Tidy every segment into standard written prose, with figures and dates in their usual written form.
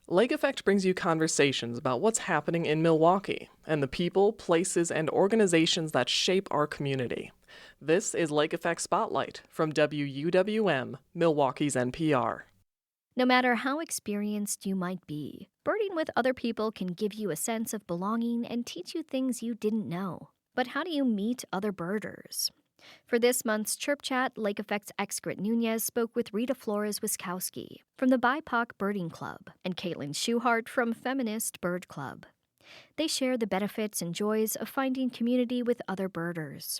Lake Effect brings you conversations about what's happening in Milwaukee and the people, places, and organizations that shape our community. This is Lake Effect Spotlight from WUWM, Milwaukee's NPR. No matter how experienced you might be, birding with other people can give you a sense of belonging and teach you things you didn't know. But how do you meet other birders? For this month's Chirp Chat, Lake Effect's Excret Nunez spoke with Rita Flores-Wiskowski from the BIPOC Birding Club and Caitlin Schuhart from Feminist Bird Club. They share the benefits and joys of finding community with other birders.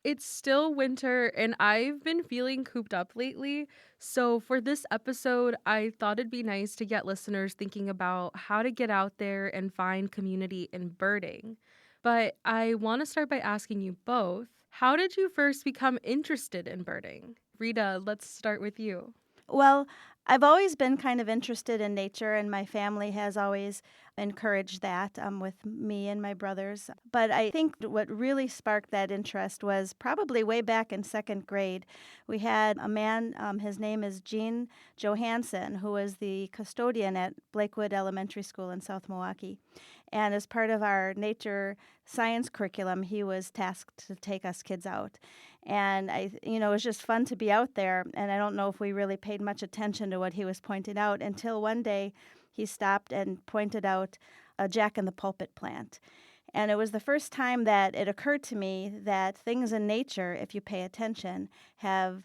It's still winter and I've been feeling cooped up lately. So, for this episode, I thought it'd be nice to get listeners thinking about how to get out there and find community in birding. But I want to start by asking you both, how did you first become interested in birding? Rita, let's start with you. Well, I've always been kind of interested in nature, and my family has always encouraged that with me and my brothers. But I think what really sparked that interest was probably way back in second grade. We had a man, his name is Gene Johansson, who was the custodian at Blakewood Elementary School in South Milwaukee. And as part of our nature science curriculum, he was tasked to take us kids out. And it was just fun to be out there. And I don't know if we really paid much attention to what he was pointing out until one day he stopped and pointed out a jack-in-the-pulpit plant. And it was the first time that it occurred to me that things in nature, if you pay attention, have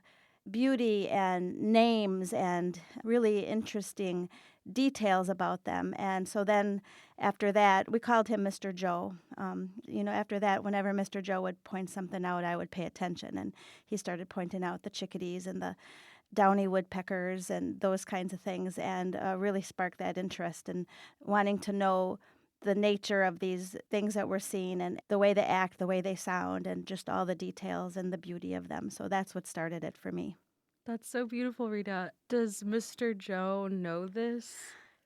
beauty and names and really interesting details about them. And so then after that, we called him Mr. Joe. After that, whenever Mr. Joe would point something out, I would pay attention. And he started pointing out the chickadees and the downy woodpeckers and those kinds of things, and really sparked that interest in wanting to know the nature of these things that we're seeing and the way they act, the way they sound, and just all the details and the beauty of them. So that's what started it for me. That's so beautiful, Rita. Does Mr. Joe know this?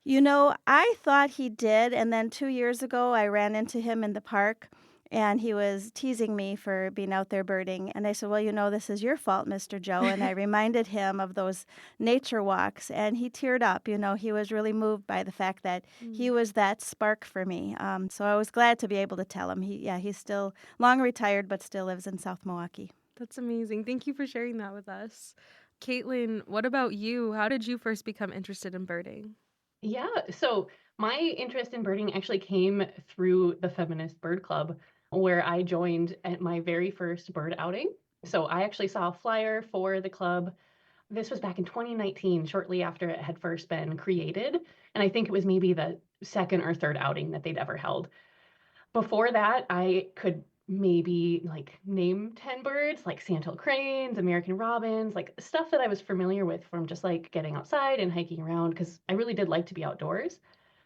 I thought he did, and then 2 years ago, I ran into him in the park, and he was teasing me for being out there birding, and I said, "Well, this is your fault, Mr. Joe," and I reminded him of those nature walks, and he teared up. He was really moved by the fact that he was that spark for me, so I was glad to be able to tell him. He's still long retired, but still lives in South Milwaukee. That's amazing. Thank you for sharing that with us. Caitlin, what about you? How did you first become interested in birding? Yeah, so my interest in birding actually came through the Feminist Bird Club, where I joined at my very first bird outing. So I actually saw a flyer for the club. This was back in 2019, shortly after it had first been created. And I think it was maybe the second or third outing that they'd ever held. Before that, I could maybe name 10 birds, like sandhill cranes, American robins, like stuff that I was familiar with from just like getting outside and hiking around because I really did like to be outdoors.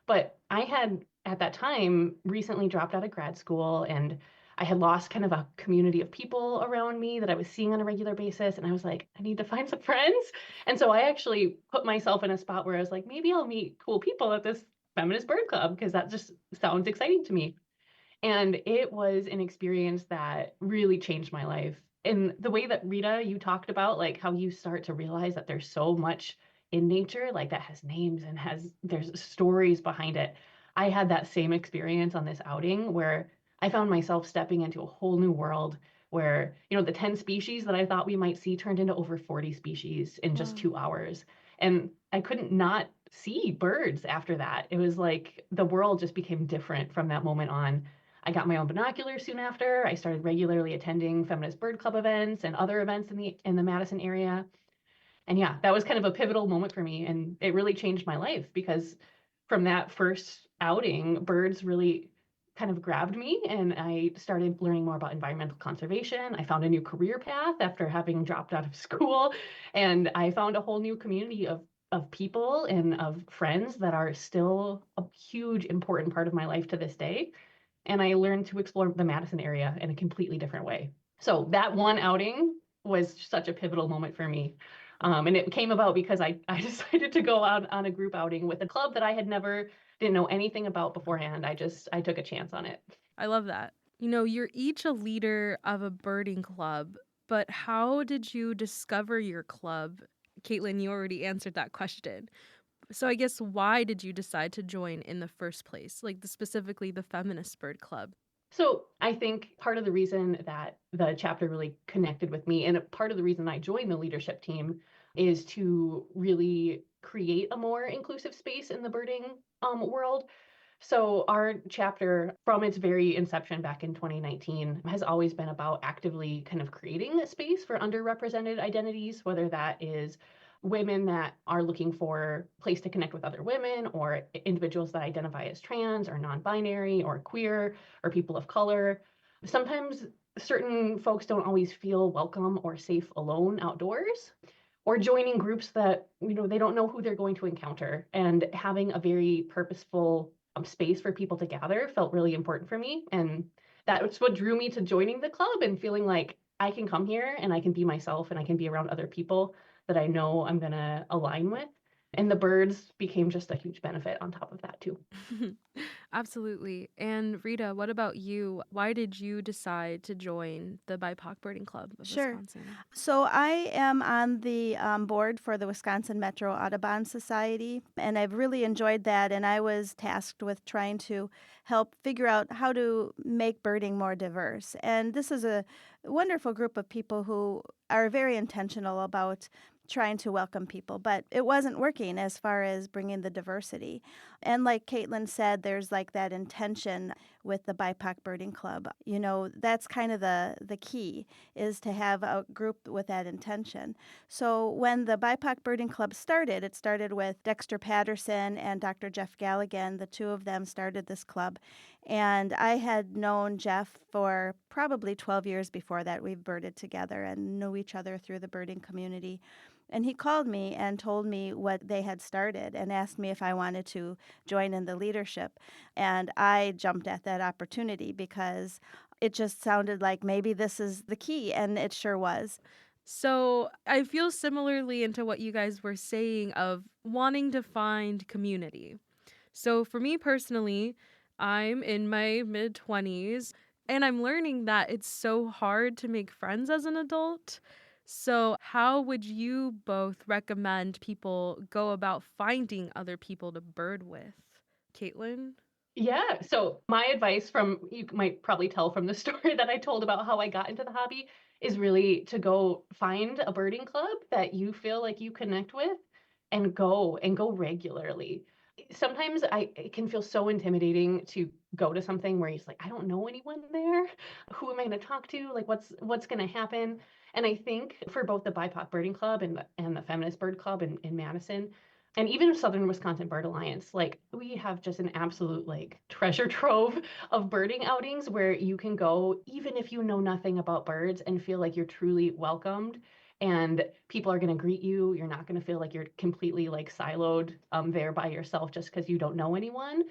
But I had at that time recently dropped out of grad school and I had lost kind of a community of people around me that I was seeing on a regular basis. And I was like, I need to find some friends. And so I actually put myself in a spot where I was like, maybe I'll meet cool people at this feminist bird club because that just sounds exciting to me. And it was an experience that really changed my life. In the way that Rita, you talked about, like how you start to realize that there's so much in nature, like that has names and there's stories behind it. I had that same experience on this outing where I found myself stepping into a whole new world where, the 10 species that I thought we might see turned into over 40 species in just Wow. 2 hours. And I couldn't not see birds after that. It was like the world just became different from that moment on. I got my own binoculars soon after. I started regularly attending feminist bird club events and other events in the Madison area. And yeah, that was kind of a pivotal moment for me. And it really changed my life because from that first outing, birds really kind of grabbed me and I started learning more about environmental conservation. I found a new career path after having dropped out of school. And I found a whole new community of people and of friends that are still a huge, important part of my life to this day. And I learned to explore the Madison area in a completely different way. So that one outing was such a pivotal moment for me. And it came about because I decided to go out on a group outing with a club that didn't know anything about beforehand. I took a chance on it. I love that. You're each a leader of a birding club, but how did you discover your club? Caitlin, you already answered that question. So I guess why did you decide to join in the first place? Like specifically the Feminist Bird Club? So I think part of the reason that the chapter really connected with me, and part of the reason I joined the leadership team, is to really create a more inclusive space in the birding world. So our chapter, from its very inception back in 2019, has always been about actively kind of creating a space for underrepresented identities, whether that is women that are looking for a place to connect with other women, or individuals that identify as trans or non-binary or queer or people of color. Sometimes certain folks don't always feel welcome or safe alone outdoors, or joining groups that they don't know who they're going to encounter. And having a very purposeful space for people to gather felt really important for me, and that's what drew me to joining the club and feeling like I can come here and I can be myself and I can be around other people that I know I'm going to align with. And the birds became just a huge benefit on top of that too. Absolutely. And Rita, what about you? Why did you decide to join the BIPOC Birding Club of Sure. Wisconsin? So I am on the board for the Wisconsin Metro Audubon Society, and I've really enjoyed that. And I was tasked with trying to help figure out how to make birding more diverse. And this is a wonderful group of people who are very intentional about trying to welcome people, but it wasn't working as far as bringing the diversity. And like Caitlin said, there's like that intention with the BIPOC Birding Club. That's kind of the key, is to have a group with that intention. So when the BIPOC Birding Club started, it started with Dexter Patterson and Dr. Jeff Galligan. The two of them started this club. And I had known Jeff for probably 12 years before that. We've birded together and knew each other through the birding community. And he called me and told me what they had started and asked me if I wanted to join in the leadership. And I jumped at that opportunity because it just sounded like maybe this is the key, and it sure was. So I feel similarly into what you guys were saying of wanting to find community. So for me personally, I'm in my mid 20s and I'm learning that it's so hard to make friends as an adult. So, how would you both recommend people go about finding other people to bird with? Caitlin? Yeah. So my advice, from you might probably tell from the story that I told about how I got into the hobby, is really to go find a birding club that you feel like you connect with and go regularly. Sometimes it can feel so intimidating to go to something where you're just like, I don't know anyone there. Who am I going to talk to? Like what's going to happen? And I think for both the BIPOC Birding Club and the Feminist Bird Club in Madison, and even Southern Wisconsin Bird Alliance, like we have just an absolute like treasure trove of birding outings where you can go even if you know nothing about birds and feel like you're truly welcomed, and people are going to greet you. You're not going to feel like you're completely like siloed there by yourself just because you don't know anyone.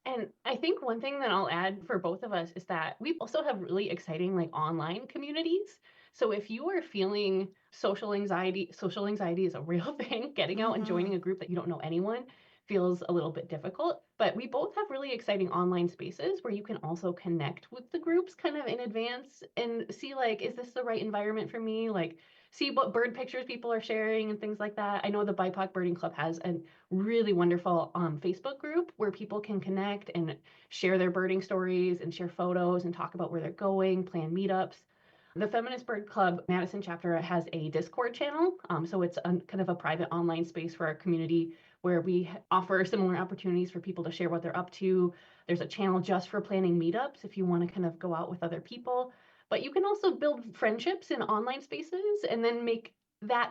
And I think one thing that I'll add for both of us is that we also have really exciting like online communities. So if you are feeling social anxiety is a real thing. Getting out and Mm-hmm. joining a group that you don't know anyone feels a little bit difficult, but we both have really exciting online spaces where you can also connect with the groups kind of in advance and see like, is this the right environment for me? Like see what bird pictures people are sharing and things like that. I know the BIPOC Birding Club has a really wonderful Facebook group where people can connect and share their birding stories and share photos and talk about where they're going, plan meetups. The Feminist Bird Club Madison chapter has a Discord channel. So it's kind of a private online space for our community where we offer similar opportunities for people to share what they're up to. There's a channel just for planning meetups if you want to kind of go out with other people. But you can also build friendships in online spaces, and then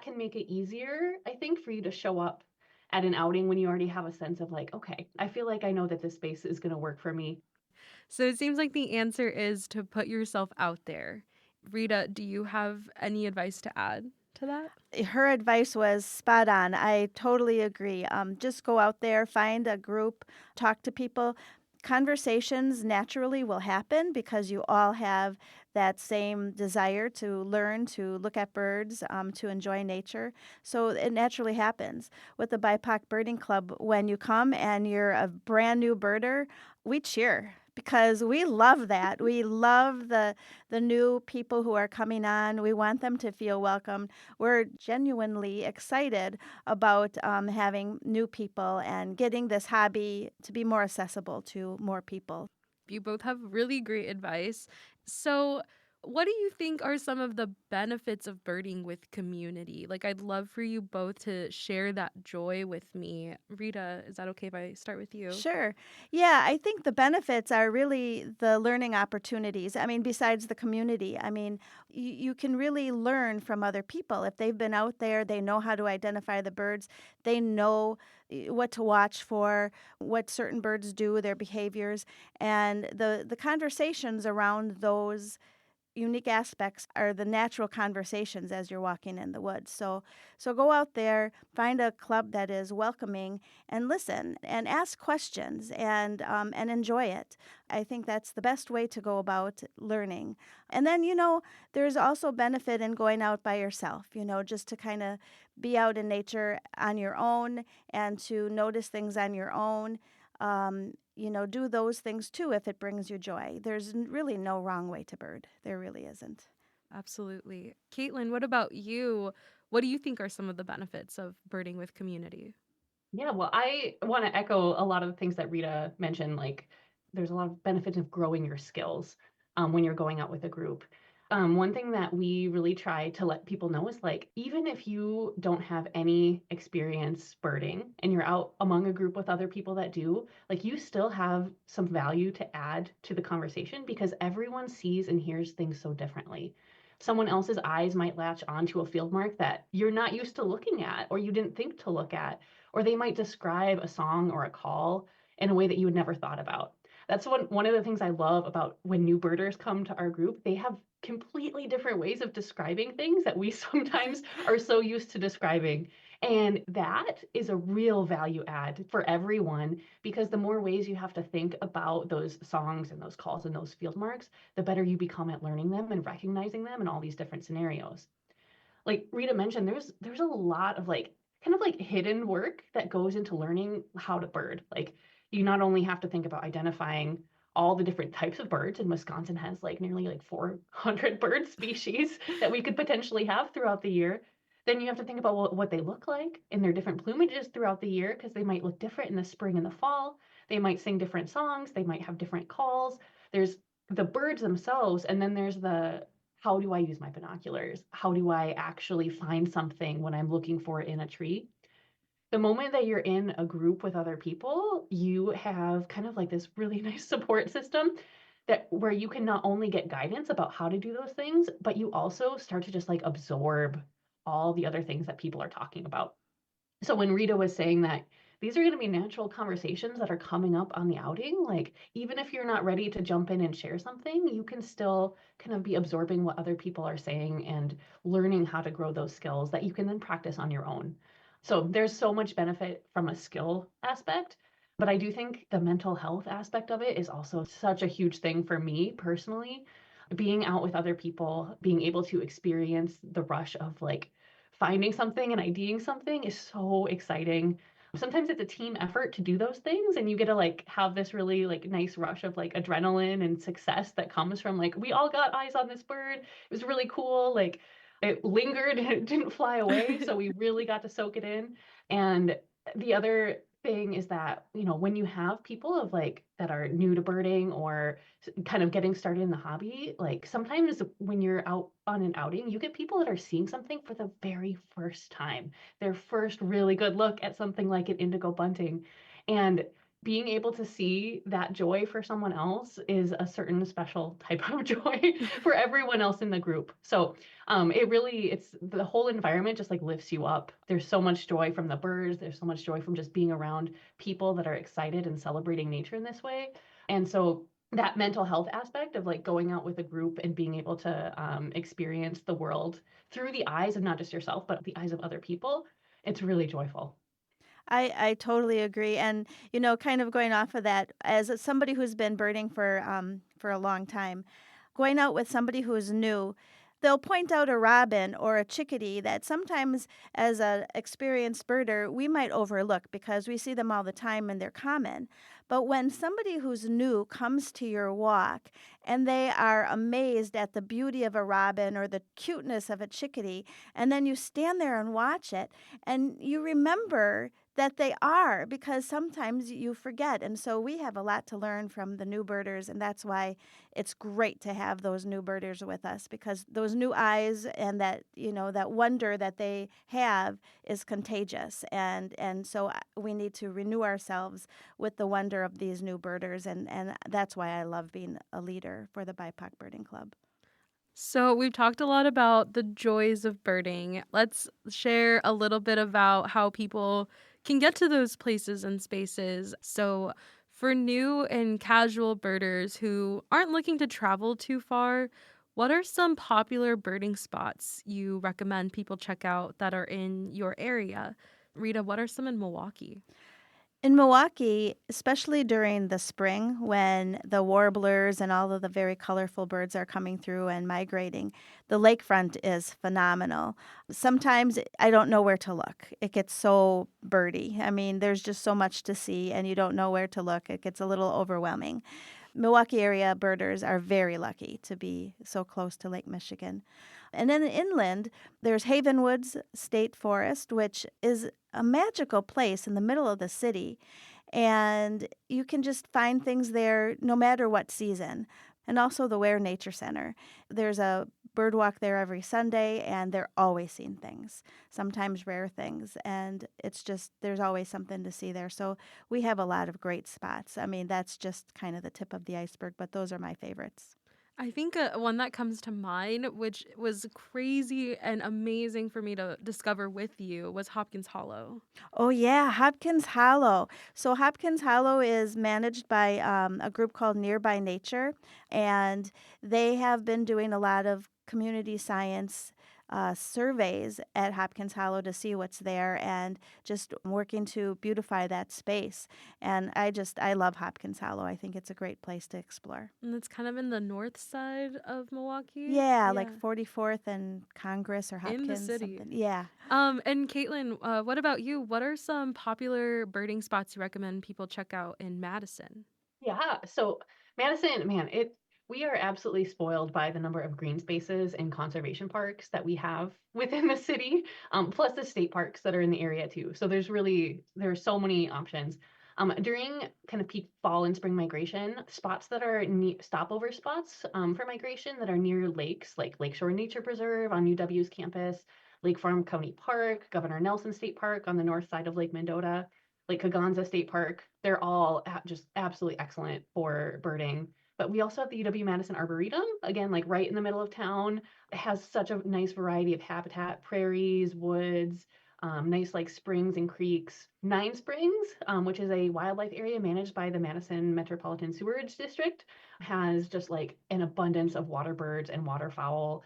can make it easier, I think, for you to show up at an outing when you already have a sense of like, okay, I feel like I know that this space is going to work for me. So it seems like the answer is to put yourself out there. Rita, do you have any advice to add to that? Her advice was spot on. I totally agree. Just go out there, find a group, talk to people. Conversations naturally will happen because you all have that same desire to learn, to look at birds, to enjoy nature. So it naturally happens. With the BIPOC Birding Club, when you come and you're a brand new birder, we cheer because we love that. We love the new people who are coming on. We want them to feel welcomed. We're genuinely excited about having new people and getting this hobby to be more accessible to more people. You both have really great advice. So, what do you think are some of the benefits of birding with community? Like, I'd love for you both to share that joy with me. Rita, is that okay if I start with you? Sure. Yeah, I think the benefits are really the learning opportunities. I mean, besides the community, I mean, you can really learn from other people. If they've been out there, they know how to identify the birds, they know what to watch for, what certain birds do, their behaviors, and the conversations around those unique aspects are the natural conversations as you're walking in the woods. So go out there, find a club that is welcoming, and listen and ask questions and enjoy it. I think that's the best way to go about learning. And then there's also benefit in going out by yourself. Just to kind of be out in nature on your own and to notice things on your own. Do those things too if it brings you joy. There's really no wrong way to bird. There really isn't. Absolutely. Caitlin, what about you? What do you think are some of the benefits of birding with community? Yeah, well, I want to echo a lot of the things that Rita mentioned. Like, there's a lot of benefits of growing your skills when you're going out with a group. One thing that we really try to let people know is like, even if you don't have any experience birding and you're out among a group with other people that do, like, you still have some value to add to the conversation because everyone sees and hears things so differently. Someone else's eyes might latch onto a field mark that you're not used to looking at or you didn't think to look at, or they might describe a song or a call in a way that you had never thought about. That's one of the things I love about when new birders come to our group. They have completely different ways of describing things that we sometimes are so used to describing. And that is a real value add for everyone because the more ways you have to think about those songs and those calls and those field marks, the better you become at learning them and recognizing them in all these different scenarios. Like Rita mentioned, there's a lot of like kind of like hidden work that goes into learning how to bird. Like, you not only have to think about identifying all the different types of birds, and Wisconsin has like nearly like 400 bird species that we could potentially have throughout the year. Then you have to think about what they look like in their different plumages throughout the year because they might look different in the spring and the fall. They might sing different songs. They might have different calls. There's the birds themselves, and then there's the how do I use my binoculars? How do I actually find something when I'm looking for it in a tree? The moment that you're in a group with other people, you have kind of like this really nice support system that where you can not only get guidance about how to do those things, but you also start to just like absorb all the other things that people are talking about. So when Rita was saying that these are going to be natural conversations that are coming up on the outing, like even if you're not ready to jump in and share something, you can still kind of be absorbing what other people are saying and learning how to grow those skills that you can then practice on your own. So there's so much benefit from a skill aspect, but I do think the mental health aspect of it is also such a huge thing for me personally. Being out with other people, being able to experience the rush of like finding something and IDing something is so exciting. Sometimes it's a team effort to do those things and you get to like have this really like nice rush of like adrenaline and success that comes from like we all got eyes on this bird. It was really cool. Like it lingered and it didn't fly away, so we really got to soak it in. And the other thing is that, when you have people of like that are new to birding or kind of getting started in the hobby, like sometimes when you're out on an outing, you get people that are seeing something for the very first time, their first really good look at something like an indigo bunting. And being able to see that joy for someone else is a certain special type of joy for everyone else in the group. So it's the whole environment just like lifts you up. There's so much joy from the birds. There's so much joy from just being around people that are excited and celebrating nature in this way. And so that mental health aspect of like going out with a group and being able to experience the world through the eyes of not just yourself, but the eyes of other people, it's really joyful. I totally agree. And, kind of going off of that, as somebody who's been birding for a long time, going out with somebody who is new, they'll point out a robin or a chickadee that sometimes, as an experienced birder, we might overlook because we see them all the time and they're common. But when somebody who's new comes to your walk and they are amazed at the beauty of a robin or the cuteness of a chickadee, and then you stand there and watch it, and you remember that they are, because sometimes you forget. And so we have a lot to learn from the new birders, and that's why it's great to have those new birders with us, because those new eyes and that, that wonder that they have is contagious. And so we need to renew ourselves with the wonder of these new birders, and that's why I love being a leader for the BIPOC Birding Club. So, we've talked a lot about the joys of birding. Let's share a little bit about how people can get to those places and spaces. So, for new and casual birders who aren't looking to travel too far, what are some popular birding spots you recommend people check out that are in your area? Rita, what are some in Milwaukee? In Milwaukee, especially during the spring when the warblers and all of the very colorful birds are coming through and migrating, the lakefront is phenomenal. Sometimes I don't know where to look. It gets so birdy. I mean, there's just so much to see and you don't know where to look. It gets a little overwhelming. Milwaukee area birders are very lucky to be so close to Lake Michigan. And then inland, there's Haven Woods State Forest, which is a magical place in the middle of the city. And you can just find things there no matter what season. And also the Ware Nature Center. There's a bird walk there every Sunday, and they're always seeing things, sometimes rare things. And it's just, there's always something to see there. So we have a lot of great spots. I mean, that's just kind of the tip of the iceberg, but those are my favorites. I think one that comes to mind, which was crazy and amazing for me to discover with you, was Hopkins Hollow. Oh, yeah, Hopkins Hollow. So Hopkins Hollow is managed by a group called Nearby Nature, and they have been doing a lot of community science surveys at Hopkins Hollow to see what's there and just working to beautify that space. And I love Hopkins Hollow. I think it's a great place to explore. And it's kind of in the north side of Milwaukee. Yeah, like 44th and Congress or In the Hopkins, city. something. Yeah. And Caitlin, what about you? What are some popular birding spots you recommend people check out in Madison? Yeah. So Madison, man, we are absolutely spoiled by the number of green spaces and conservation parks that we have within the city, plus the state parks that are in the area too. So there are so many options. During kind of peak fall and spring migration, spots that are stopover spots for migration that are near lakes, like Lakeshore Nature Preserve on UW's campus, Lake Farm County Park, Governor Nelson State Park on the north side of Lake Mendota, Lake Kaganza State Park. They're all just absolutely excellent for birding. But we also have the UW-Madison Arboretum, again, like right in the middle of town. It has such a nice variety of habitat, prairies, woods, nice like springs and creeks. Nine Springs, which is a wildlife area managed by the Madison Metropolitan Sewerage District, has just like an abundance of water birds and waterfowl,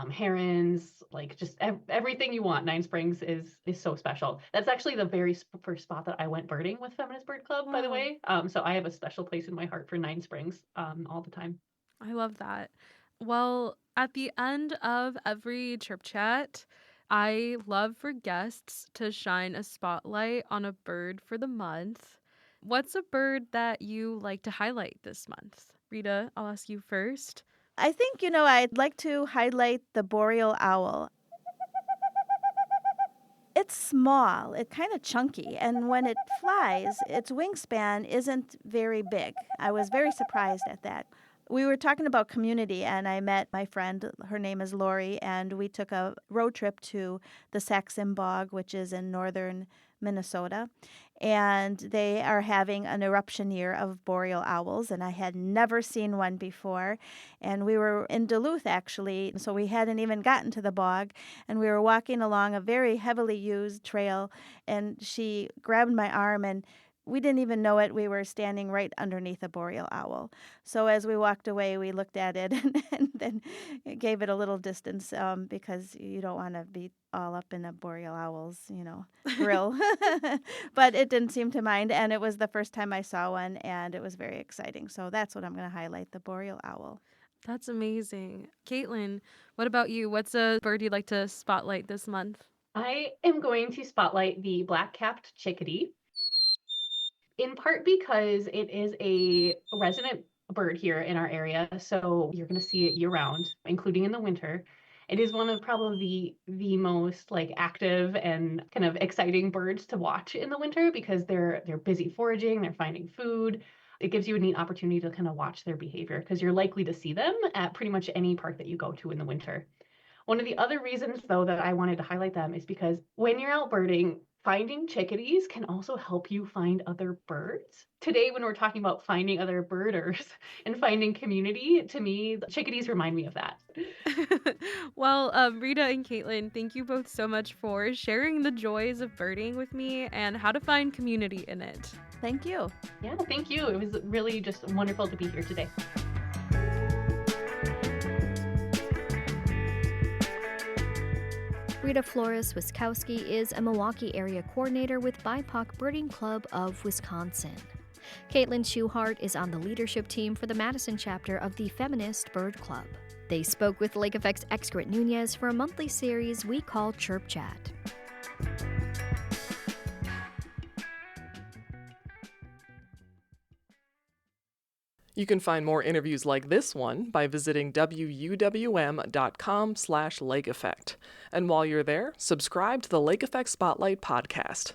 herons, like just everything you want. Nine Springs is so special. That's actually the very first spot that I went birding with Feminist Bird Club, by the way. So I have a special place in my heart for Nine Springs all the time. I love that. Well, at the end of every Chirp Chat, I love for guests to shine a spotlight on a bird for the month. What's a bird that you like to highlight this month? Rita, I'll ask you first. I think, I'd like to highlight the boreal owl. It's small, it's kind of chunky, and when it flies, its wingspan isn't very big. I was very surprised at that. We were talking about community, and I met my friend. Her name is Lori, and we took a road trip to the Saxon Bog, which is in northern Minnesota. And they are having an eruption year of boreal owls, and I had never seen one before. And we were in Duluth, actually, so we hadn't even gotten to the bog. And we were walking along a very heavily used trail, and she grabbed my arm, and we didn't even know it. We were standing right underneath a boreal owl. So as we walked away, we looked at it and then gave it a little distance because you don't want to be all up in a boreal owl's, grill. But it didn't seem to mind, and it was the first time I saw one, and it was very exciting. So that's what I'm going to highlight, the boreal owl. That's amazing. Caitlin, what about you? What's a bird you'd like to spotlight this month? I am going to spotlight the black-capped chickadee, in part because it is a resident bird here in our area, so you're going to see it year-round, including in the winter. It is one of probably the most like active and kind of exciting birds to watch in the winter because they're busy foraging, they're finding food. It gives you a neat opportunity to kind of watch their behavior because you're likely to see them at pretty much any park that you go to in the winter. One of the other reasons, though, that I wanted to highlight them is because when you're out birding, finding chickadees can also help you find other birds. Today, when we're talking about finding other birders and finding community, to me, chickadees remind me of that. Well, Rita and Caitlin, thank you both so much for sharing the joys of birding with me and how to find community in it. Thank you. Yeah, thank you. It was really just wonderful to be here today. Rita Flores Wiskowski is a Milwaukee area coordinator with BIPOC Birding Club of Wisconsin. Caitlin Schuhart is on the leadership team for the Madison chapter of the Feminist Bird Club. They spoke with Lake Effect's Excret Nunez for a monthly series we call Chirp Chat. You can find more interviews like this one by visiting wuwm.com/lakeeffect. And while you're there, subscribe to the Lake Effect Spotlight podcast.